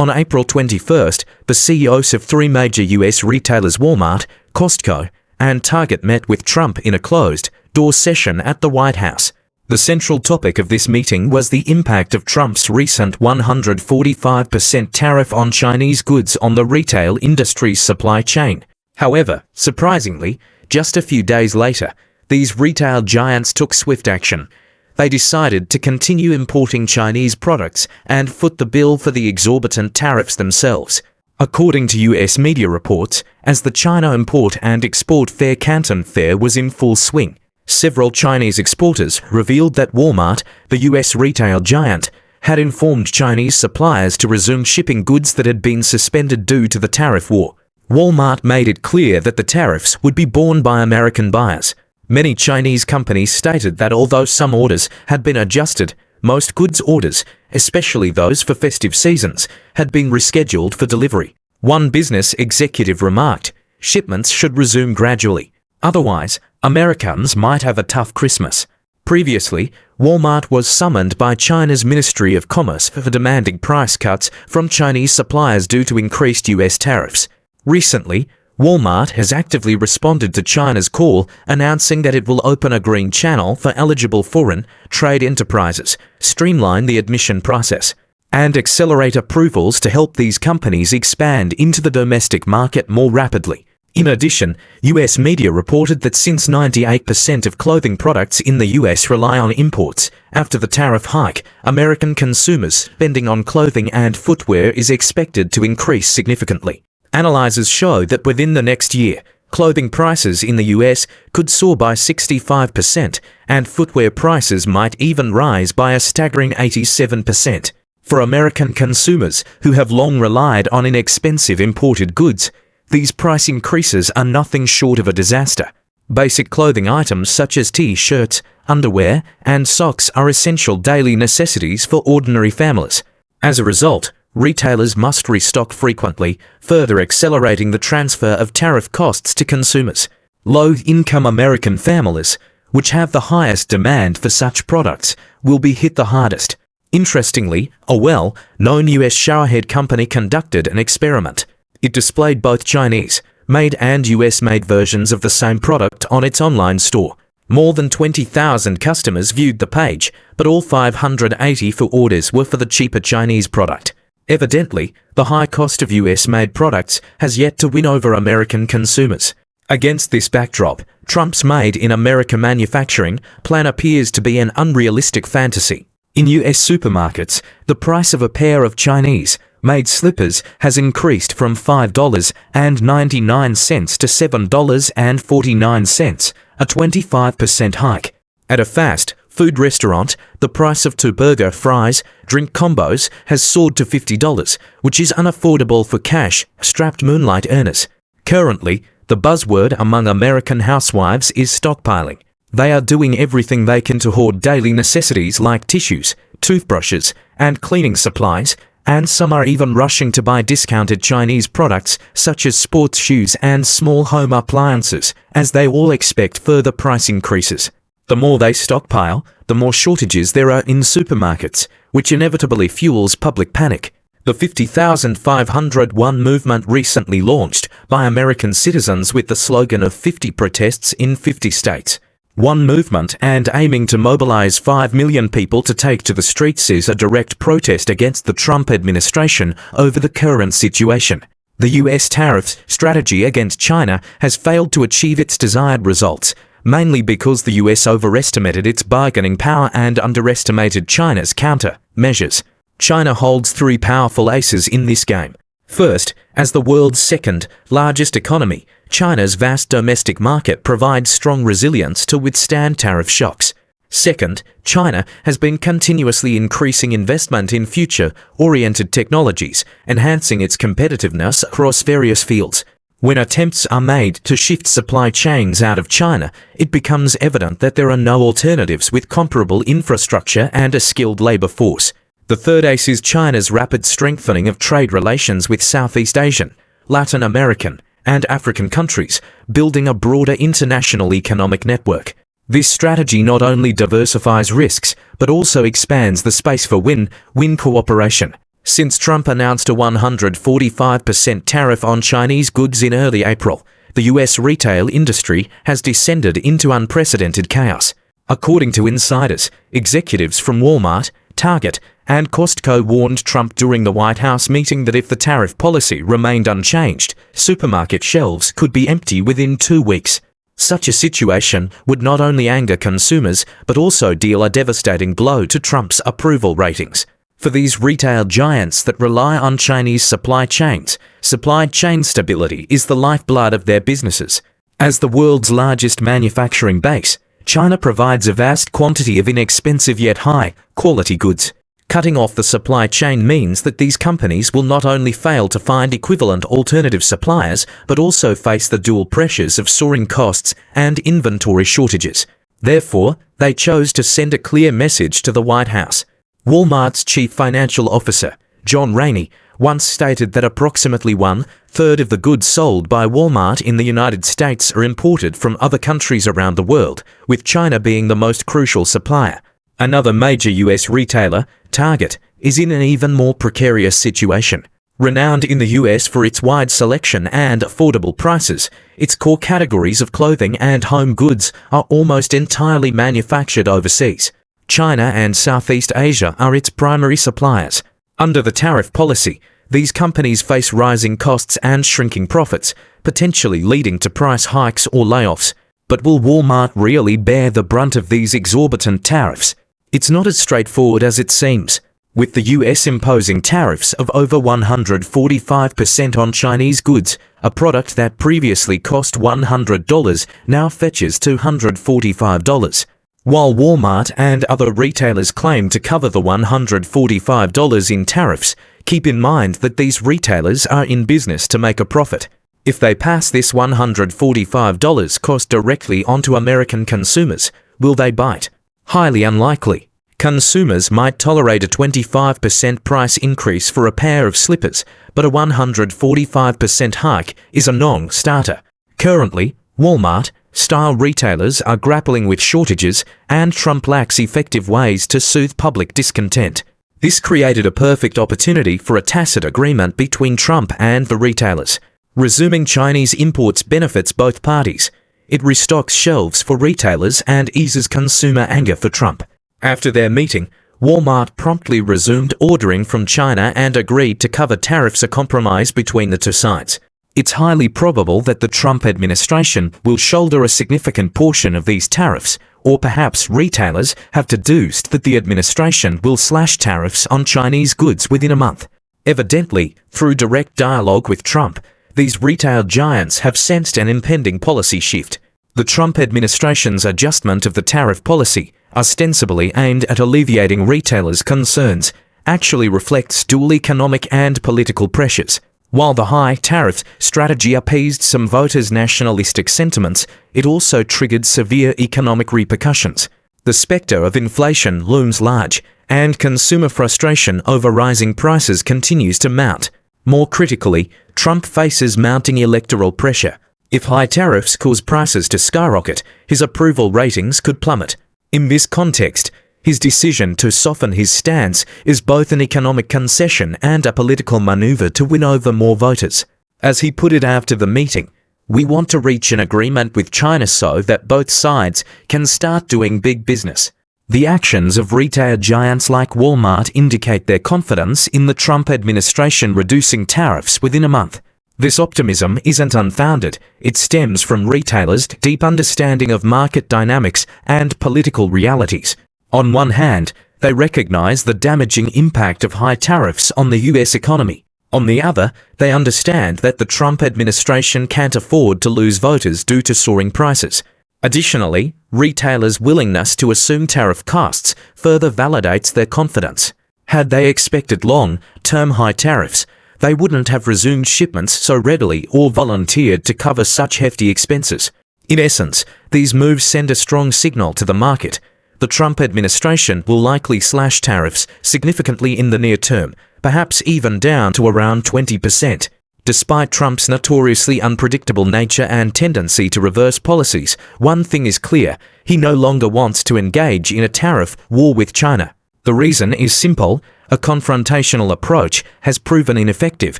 On April 21st, the CEOs of three major US retailers Walmart, Costco, and Target met with Trump in a closed-door session at the White House. The central topic of this meeting was the impact of Trump's recent 145% tariff on Chinese goods on the retail industry's supply chain. However, surprisingly, just a few days later, these retail giants took swift action. They decided to continue importing Chinese products and foot the bill for the exorbitant tariffs themselves. According to US media reports, as the China Import and Export Fair Canton Fair was in full swing, several Chinese exporters revealed that Walmart, the US retail giant, had informed Chinese suppliers to resume shipping goods that had been suspended due to the tariff war. Walmart made it clear that the tariffs would be borne by American buyers. Many Chinese companies stated that although some orders had been adjusted, most goods orders, especially those for festive seasons, had been rescheduled for delivery. One business executive remarked, "Shipments should resume gradually. Otherwise, Americans might have a tough Christmas." Previously, Walmart was summoned by China's Ministry of Commerce for demanding price cuts from Chinese suppliers due to increased US tariffs. Recently, Walmart has actively responded to China's call, announcing that it will open a green channel for eligible foreign trade enterprises, streamline the admission process, and accelerate approvals to help these companies expand into the domestic market more rapidly. In addition, US media reported that since 98% of clothing products in the US rely on imports, after the tariff hike, American consumers' spending on clothing and footwear is expected to increase significantly. Analyzers show that within the next year, clothing prices in the US could soar by 65%, and footwear prices might even rise by a staggering 87%. For American consumers who have long relied on inexpensive imported goods, these price increases are nothing short of a disaster. Basic clothing items such as t-shirts, underwear, and socks are essential daily necessities for ordinary families. As a result, retailers must restock frequently, further accelerating the transfer of tariff costs to consumers. Low-income American families, which have the highest demand for such products, will be hit the hardest. Interestingly, a well-known US showerhead company conducted an experiment. It displayed both Chinese-made and US-made versions of the same product on its online store. More than 20,000 customers viewed the page, but all 584 orders were for the cheaper Chinese product. Evidently, the high cost of US-made products has yet to win over American consumers. Against this backdrop, Trump's Made in America manufacturing plan appears to be an unrealistic fantasy. In US supermarkets, the price of a pair of Chinese-made slippers has increased from $5.99 to $7.49, a 25% hike. At a fast food restaurant, the price of two burger, fries, drink combos has soared to $50, which is unaffordable for cash-strapped moonlight earners. Currently, the buzzword among American housewives is stockpiling. They are doing everything they can to hoard daily necessities like tissues, toothbrushes, and cleaning supplies, and some are even rushing to buy discounted Chinese products such as sports shoes and small home appliances, as they all expect further price increases. The more they stockpile, the more shortages there are in supermarkets, which inevitably fuels public panic. The 50,501 movement recently launched by American citizens with the slogan of 50 protests in 50 states. One movement and aiming to mobilize 5 million people to take to the streets is a direct protest against the Trump administration over the current situation. The US tariff strategy against China has failed to achieve its desired results, mainly because the US overestimated its bargaining power and underestimated China's counter-measures. China holds three powerful aces in this game. First, as the world's second largest economy, China's vast domestic market provides strong resilience to withstand tariff shocks. Second, China has been continuously increasing investment in future-oriented technologies, enhancing its competitiveness across various fields. When attempts are made to shift supply chains out of China, it becomes evident that there are no alternatives with comparable infrastructure and a skilled labor force. The third ace is China's rapid strengthening of trade relations with Southeast Asian, Latin American, and African countries, building a broader international economic network. This strategy not only diversifies risks, but also expands the space for win-win cooperation. Since Trump announced a 145% tariff on Chinese goods in early April, the US retail industry has descended into unprecedented chaos. According to insiders, executives from Walmart, Target, and Costco warned Trump during the White House meeting that if the tariff policy remained unchanged, supermarket shelves could be empty within 2 weeks. Such a situation would not only anger consumers, but also deal a devastating blow to Trump's approval ratings. For these retail giants that rely on Chinese supply chain stability is the lifeblood of their businesses. As the world's largest manufacturing base, China provides a vast quantity of inexpensive yet high-quality goods. Cutting off the supply chain means that these companies will not only fail to find equivalent alternative suppliers, but also face the dual pressures of soaring costs and inventory shortages. Therefore, they chose to send a clear message to the White House. Walmart's chief financial officer, John Rainey, once stated that approximately 1/3 of the goods sold by Walmart in the United States are imported from other countries around the world, with China being the most crucial supplier. Another major US retailer, Target, is in an even more precarious situation. Renowned in the US for its wide selection and affordable prices, its core categories of clothing and home goods are almost entirely manufactured overseas. China and Southeast Asia are its primary suppliers. Under the tariff policy, these companies face rising costs and shrinking profits, potentially leading to price hikes or layoffs. But will Walmart really bear the brunt of these exorbitant tariffs? It's not as straightforward as it seems. With the US imposing tariffs of over 145% on Chinese goods, a product that previously cost $100 now fetches $245. While Walmart and other retailers claim to cover the $145 in tariffs, keep in mind that these retailers are in business to make a profit. If they pass this $145 cost directly onto American consumers, will they bite? Highly unlikely. Consumers might tolerate a 25% price increase for a pair of slippers, but a 145% hike is a non-starter. Currently, Walmart-style retailers are grappling with shortages, and Trump lacks effective ways to soothe public discontent. This created a perfect opportunity for a tacit agreement between Trump and the retailers. Resuming Chinese imports benefits both parties. It restocks shelves for retailers and eases consumer anger for Trump. After their meeting, Walmart promptly resumed ordering from China and agreed to cover tariffs, a compromise between the two sides. It's highly probable that the Trump administration will shoulder a significant portion of these tariffs, or perhaps retailers have deduced that the administration will slash tariffs on Chinese goods within a month. Evidently, through direct dialogue with Trump, these retail giants have sensed an impending policy shift. The Trump administration's adjustment of the tariff policy, ostensibly aimed at alleviating retailers' concerns, actually reflects dual economic and political pressures. While the high tariff strategy appeased some voters' nationalistic sentiments, it also triggered severe economic repercussions. The spectre of inflation looms large, and consumer frustration over rising prices continues to mount. More critically, Trump faces mounting electoral pressure. If high tariffs cause prices to skyrocket, his approval ratings could plummet. In this context, his decision to soften his stance is both an economic concession and a political maneuver to win over more voters. As he put it after the meeting, "We want to reach an agreement with China so that both sides can start doing big business." The actions of retail giants like Walmart indicate their confidence in the Trump administration reducing tariffs within a month. This optimism isn't unfounded. It stems from retailers' deep understanding of market dynamics and political realities. On one hand, they recognize the damaging impact of high tariffs on the US economy. On the other, they understand that the Trump administration can't afford to lose voters due to soaring prices. Additionally, retailers' willingness to assume tariff costs further validates their confidence. Had they expected long-term high tariffs, they wouldn't have resumed shipments so readily or volunteered to cover such hefty expenses. In essence, these moves send a strong signal to the market. The Trump administration will likely slash tariffs significantly in the near term, perhaps even down to around 20%. Despite Trump's notoriously unpredictable nature and tendency to reverse policies, one thing is clear: he no longer wants to engage in a tariff war with China. The reason is simple: A confrontational approach has proven ineffective,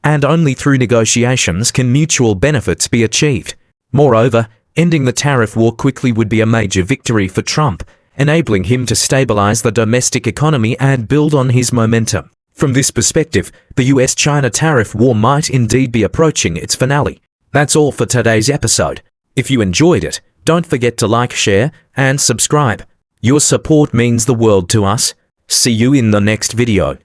and only through negotiations can mutual benefits be achieved. Moreover, ending the tariff war quickly would be a major victory for Trump, enabling him to stabilize the domestic economy and build on his momentum. From this perspective, the US-China tariff war might indeed be approaching its finale. That's all for today's episode. If you enjoyed it, don't forget to like, share, and subscribe. Your support means the world to us. See you in the next video.